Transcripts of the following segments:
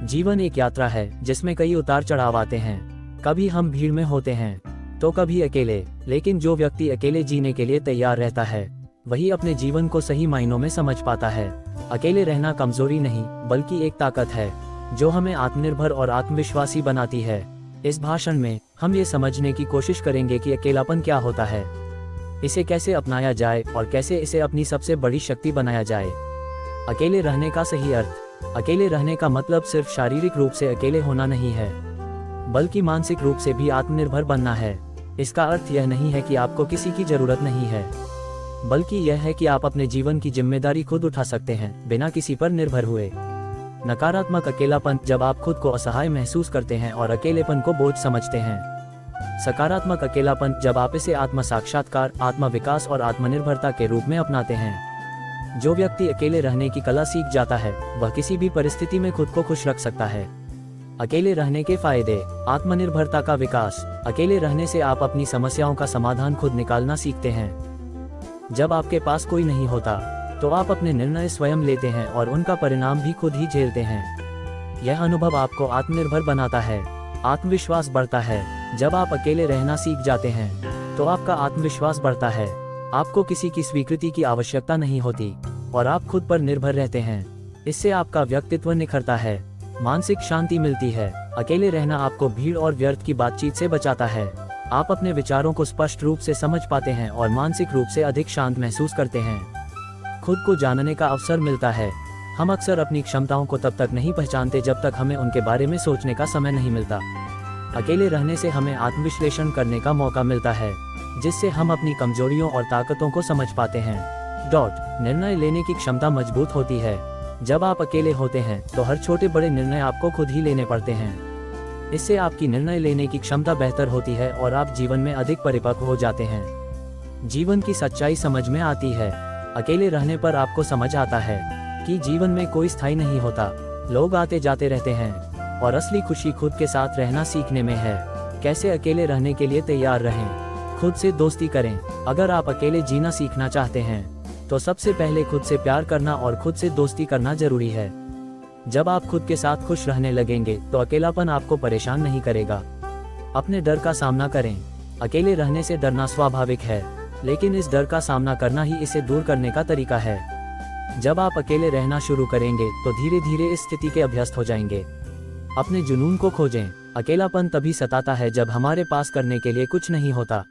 जीवन एक यात्रा है जिसमें कई उतार चढ़ाव आते हैं। कभी हम भीड़ में होते हैं तो कभी अकेले, लेकिन जो व्यक्ति अकेले जीने के लिए तैयार रहता है वही अपने जीवन को सही मायनों में समझ पाता है। अकेले रहना कमजोरी नहीं बल्कि एक ताकत है जो हमें आत्मनिर्भर और आत्मविश्वासी बनाती है। इस भाषण में हम ये समझने की कोशिश करेंगे कि अकेलापन क्या होता है, इसे कैसे अपनाया जाए और कैसे इसे अपनी सबसे बड़ी शक्ति बनाया जाए। अकेले रहने का सही अर्थ। अकेले रहने का मतलब सिर्फ शारीरिक रूप से अकेले होना नहीं है, बल्कि मानसिक रूप से भी आत्मनिर्भर बनना है। इसका अर्थ यह नहीं है कि आपको किसी की जरूरत नहीं है, बल्कि यह है कि आप अपने जीवन की जिम्मेदारी खुद उठा सकते हैं बिना किसी पर निर्भर हुए। नकारात्मक अकेलापन जब आप खुद को असहाय महसूस करते हैं और अकेलेपन को बोझ समझते हैं। सकारात्मक अकेलापन जब आप इसे आत्म साक्षात्कार, आत्म विकास और आत्मनिर्भरता के रूप में अपनाते हैं। जो व्यक्ति अकेले रहने की कला सीख जाता है वह किसी भी परिस्थिति में खुद को खुश रख सकता है। अकेले रहने के फायदे। आत्मनिर्भरता का विकास। अकेले रहने से आप अपनी समस्याओं का समाधान खुद निकालना सीखते हैं। जब आपके पास कोई नहीं होता तो आप अपने निर्णय स्वयं लेते हैं और उनका परिणाम भी खुद ही झेलते हैं। यह अनुभव आपको आत्मनिर्भर बनाता है। आत्मविश्वास बढ़ता है। जब आप अकेले रहना सीख जाते हैं तो आपका आत्मविश्वास बढ़ता है। आपको किसी की स्वीकृति की आवश्यकता नहीं होती और आप खुद पर निर्भर रहते हैं। इससे आपका व्यक्तित्व निखरता है। मानसिक शांति मिलती है। अकेले रहना आपको भीड़ और व्यर्थ की बातचीत से बचाता है। आप अपने विचारों को स्पष्ट रूप से समझ पाते हैं और मानसिक रूप से अधिक शांत महसूस करते हैं। खुद को जानने का अवसर मिलता है। हम अक्सर अपनी क्षमताओं को तब तक नहीं पहचानते जब तक हमें उनके बारे में सोचने का समय नहीं मिलता। अकेले रहने से हमें आत्मविश्लेषण करने का मौका मिलता है, जिससे हम अपनी कमजोरियों और ताकतों को समझ पाते हैं। निर्णय लेने की क्षमता मजबूत होती है। जब आप अकेले होते हैं तो हर छोटे बड़े निर्णय आपको खुद ही लेने पड़ते हैं। इससे आपकी निर्णय लेने की क्षमता बेहतर होती है और आप जीवन में अधिक परिपक्व हो जाते हैं। जीवन की सच्चाई समझ में आती है। अकेले रहने पर आपको समझ आता है कि जीवन में कोई स्थायी नहीं होता। लोग आते जाते रहते हैं और असली खुशी खुद के साथ रहना सीखने में है। कैसे अकेले रहने के लिए तैयार रहें। खुद से दोस्ती करें। अगर आप अकेले जीना सीखना चाहते हैं तो सबसे पहले खुद से प्यार करना और खुद से दोस्ती करना जरूरी है। जब आप खुद के साथ खुश रहने लगेंगे तो अकेलापन आपको परेशान नहीं करेगा। अपने डर का सामना करें। अकेले रहने से डरना स्वाभाविक है, लेकिन इस डर का सामना करना ही इसे दूर करने का तरीका है। जब आप अकेले रहना शुरू करेंगे तो धीरे धीरे इस स्थिति के अभ्यस्त हो जाएंगे। अपने जुनून को खोजें। अकेलापन तभी सताता है जब हमारे पास करने के लिए कुछ नहीं होता।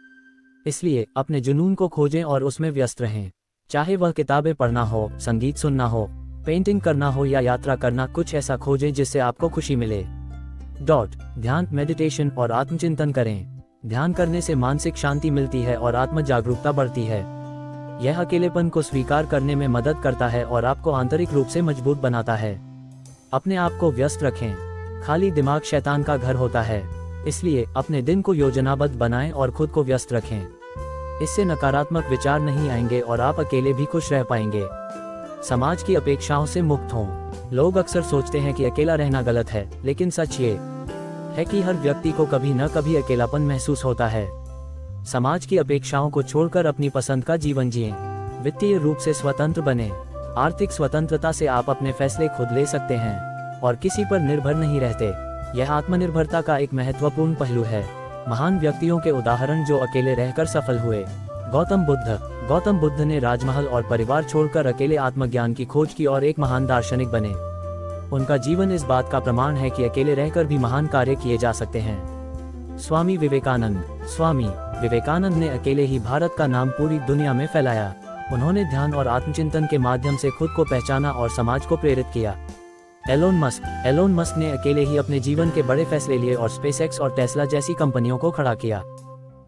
इसलिए अपने जुनून को खोजें और उसमें व्यस्त रहें। चाहे वह किताबें पढ़ना हो, संगीत सुनना हो, पेंटिंग करना हो या यात्रा करना, कुछ ऐसा खोजें जिससे आपको खुशी मिले। ध्यान, मेडिटेशन और आत्मचिंतन करें। ध्यान करने से मानसिक शांति मिलती है और आत्म जागरूकता बढ़ती है। यह अकेलेपन को स्वीकार करने में मदद करता है और आपको आंतरिक रूप से मजबूत बनाता है। अपने आप को व्यस्त रखें। खाली दिमाग शैतान का घर होता है, इसलिए अपने दिन को योजनाबद्ध बनाएं और खुद को व्यस्त रखें। इससे नकारात्मक विचार नहीं आएंगे और आप अकेले भी खुश रह पाएंगे। समाज की अपेक्षाओं से मुक्त हों। लोग अक्सर सोचते हैं कि अकेला रहना गलत है, लेकिन सच ये है कि हर व्यक्ति को कभी न कभी अकेलापन महसूस होता है। समाज की अपेक्षाओं को छोड़कर अपनी पसंद का जीवन जिएं। वित्तीय रूप से स्वतंत्र बने। आर्थिक स्वतंत्रता से आप अपने फैसले खुद ले सकते हैं और किसी पर निर्भर नहीं रहते। यह आत्मनिर्भरता का एक महत्वपूर्ण पहलू है। महान व्यक्तियों के उदाहरण जो अकेले रहकर सफल हुए। गौतम बुद्ध ने राजमहल और परिवार छोड़कर अकेले आत्मज्ञान की खोज की और एक महान दार्शनिक बने। उनका जीवन इस बात का प्रमाण है कि अकेले रहकर भी महान कार्य किए जा सकते हैं। स्वामी विवेकानंद ने अकेले ही भारत का नाम पूरी दुनिया में फैलाया। उन्होंने ध्यान और आत्मचिंतन के माध्यम से खुद को पहचाना और समाज को प्रेरित किया। एलोन मस्क ने अकेले ही अपने जीवन के बड़े फैसले लिए और स्पेसएक्स और टेस्ला जैसी कंपनियों को खड़ा किया।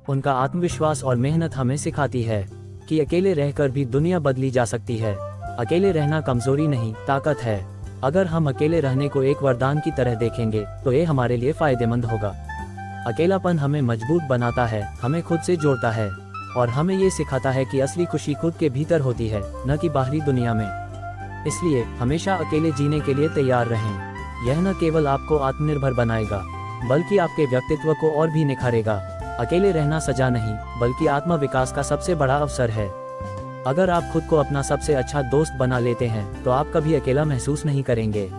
उनका आत्मविश्वास और मेहनत हमें सिखाती है कि अकेले रहकर भी दुनिया बदली जा सकती है। अकेले रहना कमजोरी नहीं, ताकत है। अगर हम अकेले रहने को एक वरदान की तरह देखेंगे तो ये हमारे लिए फायदेमंद होगा। अकेलापन हमें मजबूत बनाता है, हमें खुद से जोड़ता है और हमें ये सिखाता है कि असली खुशी खुद के भीतर होती है, न कि बाहरी दुनिया में। इसलिए हमेशा अकेले जीने के लिए तैयार रहें। यह न केवल आपको आत्मनिर्भर बनाएगा, बल्कि आपके व्यक्तित्व को और भी निखारेगा। अकेले रहना सजा नहीं, बल्कि आत्म विकास का सबसे बड़ा अवसर है। अगर आप खुद को अपना सबसे अच्छा दोस्त बना लेते हैं तो आप कभी अकेला महसूस नहीं करेंगे।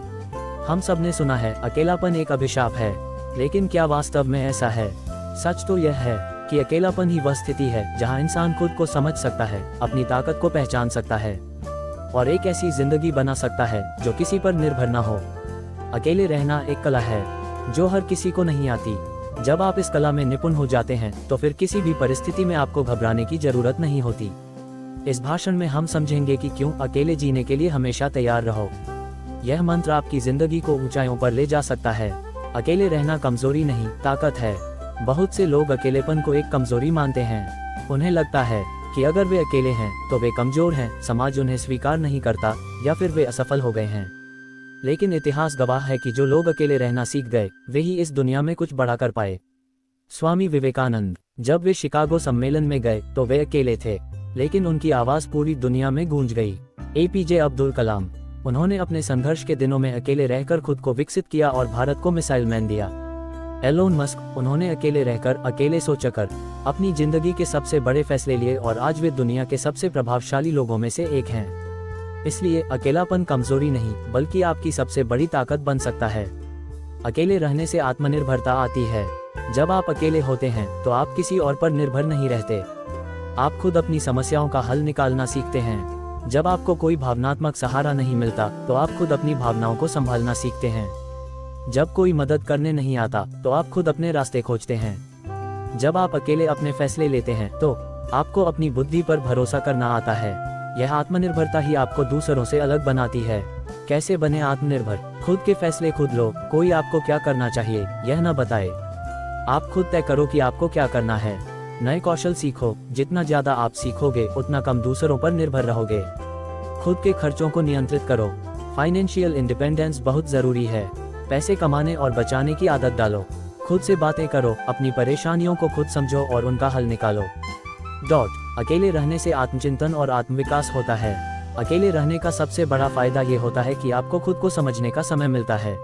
हम सब ने सुना है अकेलापन एक अभिशाप है, लेकिन क्या वास्तव में ऐसा है? सच तो यह है कि अकेलापन ही वह स्थिति है जहां इंसान खुद को समझ सकता है, अपनी ताकत को पहचान सकता है और एक ऐसी जिंदगी बना सकता है जो किसी पर निर्भर न हो। अकेले रहना एक कला है जो हर किसी को नहीं आती। जब आप इस कला में निपुण हो जाते हैं तो फिर किसी भी परिस्थिति में आपको घबराने की जरूरत नहीं होती। इस भाषण में हम समझेंगे कि क्यों अकेले जीने के लिए हमेशा तैयार रहो। यह मंत्र आपकी जिंदगी को ऊंचाइयों पर ले जा सकता है। अकेले रहना कमजोरी नहीं, ताकत है। बहुत से लोग अकेलेपन को एक कमजोरी मानते हैं। उन्हें लगता है कि अगर वे अकेले हैं तो वे कमजोर हैं, समाज उन्हें स्वीकार नहीं करता या फिर वे असफल हो गए हैं। लेकिन इतिहास गवाह है कि जो लोग अकेले रहना सीख गए वे ही इस दुनिया में कुछ बड़ा कर पाए। स्वामी विवेकानंद जब वे शिकागो सम्मेलन में गए तो वे अकेले थे, लेकिन उनकी आवाज पूरी दुनिया में गूंज गई। एपीजे अब्दुल कलाम, उन्होंने अपने संघर्ष के दिनों में अकेले रहकर खुद को विकसित किया और भारत को मिसाइल मैन दिया। एलोन मस्क, उन्होंने अकेले रहकर, अकेले सोचकर अपनी जिंदगी के सबसे बड़े फैसले लिए और आज वे दुनिया के सबसे प्रभावशाली लोगों में से एक हैं। इसलिए अकेलापन कमजोरी नहीं बल्कि आपकी सबसे बड़ी ताकत बन सकता है। अकेले रहने से आत्मनिर्भरता आती है। जब आप अकेले होते हैं तो आप किसी और पर निर्भर नहीं रहते। आप खुद अपनी समस्याओं का हल निकालना सीखते हैं। जब आपको कोई भावनात्मक सहारा नहीं मिलता तो आप खुद अपनी भावनाओं को संभालना सीखते हैं। जब कोई मदद करने नहीं आता तो आप खुद अपने रास्ते खोजते हैं। जब आप अकेले अपने फैसले लेते हैं तो आपको अपनी बुद्धि पर भरोसा करना आता है। यह आत्मनिर्भरता ही आपको दूसरों से अलग बनाती है। कैसे बने आत्मनिर्भर? खुद के फैसले खुद लो। कोई आपको क्या करना चाहिए यह न बताए। आप खुद तय करो कि आपको क्या करना है। नए कौशल सीखो। जितना ज्यादा आप सीखोगे उतना कम दूसरों पर निर्भर रहोगे। खुद के खर्चों को नियंत्रित करो। फाइनेंशियल इंडिपेंडेंस बहुत जरूरी है। पैसे कमाने और बचाने की आदत डालो। खुद से बातें करो। अपनी परेशानियों को खुद समझो और उनका हल निकालो। अकेले रहने से आत्मचिंतन और आत्मविकास होता है। अकेले रहने का सबसे बड़ा फायदा ये होता है कि आपको खुद को समझने का समय मिलता है।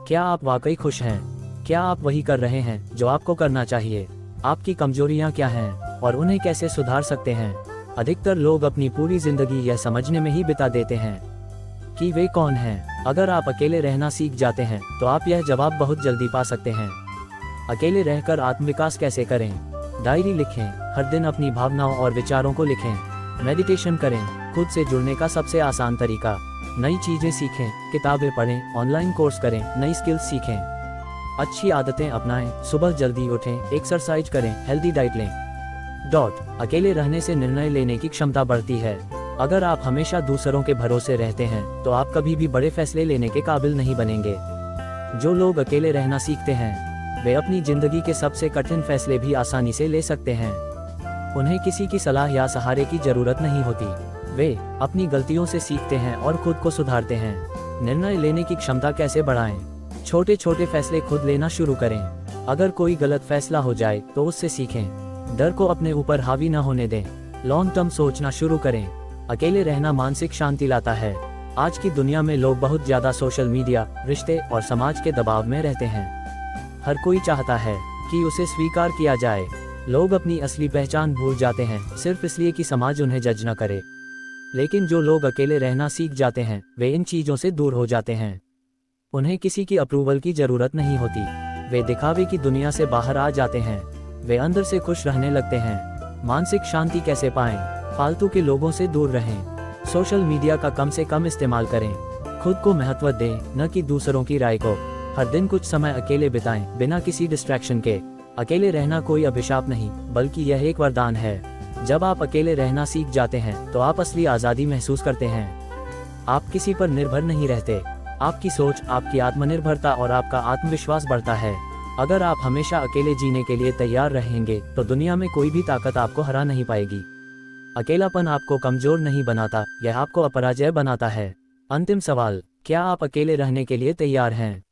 क्या आप वाकई खुश हैं? क्या आप वही कर रहे हैं जो आपको करना चाहिए? आपकी कमजोरियां क्या हैं और उन्हें कैसे सुधार सकते हैं? अधिकतर लोग अपनी पूरी जिंदगी यह समझने में ही बिता देते हैं कि वे कौन हैं। अगर आप अकेले रहना सीख जाते हैं तो आप यह जवाब बहुत जल्दी पा सकते हैं। अकेले रहकर आत्मविकास कैसे करें? डायरी लिखें। हर दिन अपनी भावनाओं और विचारों को लिखें। मेडिटेशन करें। खुद से जुड़ने का सबसे आसान तरीका। नई चीजें सीखें। किताबें पढ़ें। ऑनलाइन कोर्स करें। नई स्किल्स सीखें। अच्छी आदतें अपनाएं। सुबह जल्दी उठें। एक्सरसाइज करें। हेल्दी डाइट लें। अकेले रहने से निर्णय लेने की क्षमता बढ़ती है। अगर आप हमेशा दूसरों के भरोसे रहते हैं तो आप कभी भी बड़े फैसले लेने के काबिल नहीं बनेंगे। जो लोग अकेले रहना सीखते हैं वे अपनी जिंदगी के सबसे कठिन फैसले भी आसानी से ले सकते हैं। उन्हें किसी की सलाह या सहारे की जरूरत नहीं होती। वे अपनी गलतियों से सीखते हैं और खुद को सुधारते हैं। निर्णय लेने की क्षमता कैसे बढ़ाएं? छोटे छोटे फैसले खुद लेना शुरू करें। अगर कोई गलत फैसला हो जाए तो उससे सीखें। डर को अपने ऊपर हावी न होने दें। लॉन्ग टर्म सोचना शुरू करें। अकेले रहना मानसिक शांति लाता है। आज की दुनिया में लोग बहुत ज्यादा सोशल मीडिया, रिश्ते और समाज के दबाव में रहते हैं। हर कोई चाहता है कि उसे स्वीकार किया जाए। लोग अपनी असली पहचान भूल जाते हैं सिर्फ इसलिए कि समाज उन्हें जज न करे। लेकिन जो लोग अकेले रहना सीख जाते हैं वे इन चीजों से दूर हो जाते हैं। उन्हें किसी की अप्रूवल की जरूरत नहीं होती। वे दिखावे की दुनिया से बाहर आ जाते हैं। वे अंदर से खुश रहने लगते हैं। मानसिक शांति कैसे पाएं? फालतू के लोगों से दूर रहें। सोशल मीडिया का कम से कम इस्तेमाल करें। खुद को महत्व दें, न कि दूसरों की राय को। हर दिन कुछ समय अकेले बिताएं बिना किसी डिस्ट्रैक्शन के। अकेले रहना कोई अभिशाप नहीं बल्कि यह एक वरदान है। जब आप अकेले रहना सीख जाते हैं तो आप असली आज़ादी महसूस करते हैं। आप किसी पर निर्भर नहीं रहते। आपकी सोच, आपकी आत्मनिर्भरता और आपका आत्मविश्वास बढ़ता है। अगर आप हमेशा अकेले जीने के लिए तैयार रहेंगे तो दुनिया में कोई भी ताकत आपको हरा नहीं पाएगी। अकेलापन आपको कमजोर नहीं बनाता, यह आपको अपराजय बनाता है। अंतिम सवाल, क्या आप अकेले रहने के लिए तैयार हैं?